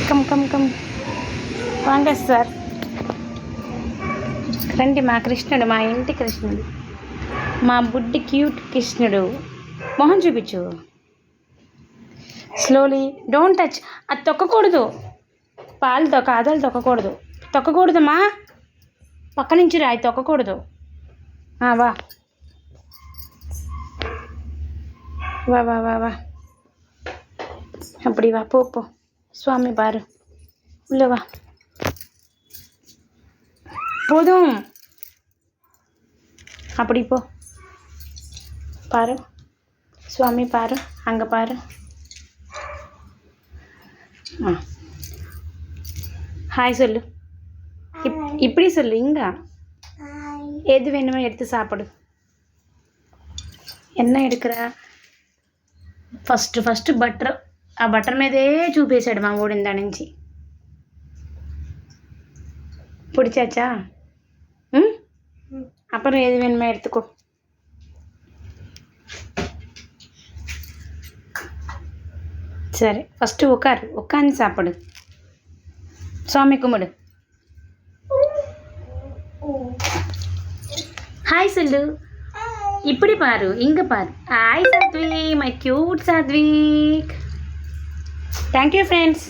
Come come come வாங்க sir రండి. మా కృష్ణుడు, మా ఇంటి కృష్ణుడు, మా బుడ్డి క్యూట్ కృష్ణుడు. మొహం చూపించు. Slowly, don't touch. అది తొక్కకూడదు, పాలు కాదలు తొక్కకూడదమ్మా. పక్క నుంచి రాయి, తొక్కకూడదు. వా వా వా వా వా அப்படி வா, போ போ. சுவாமி பாரு, உள்ள வா. போதும், அப்படி போ. பாரு சுவாமி, பாரு அங்கே பாரு. ஹாய் சொல்லு. இப்படி சொல்லு. இங்க எது வேணுமோ எடுத்து சாப்பிடு. என்ன எடுக்கிற? First butter. ఆ బట్టర్ మీదే చూపేశాడు మా ఊడి దాని నుంచి. பிடிச்சாச்சா? அப்புறம் எது வேணுமா எடுத்துக்கோ. சரி, ஃபஸ்ட்டு உட்காந்து சாப்பிடு. சுவாமி கும்பிடு. ஹாய் சொல்லு. இப்படி பாரு, இங்கே பாரு. Hi Satwik, my cute Satwik. Thank you friends.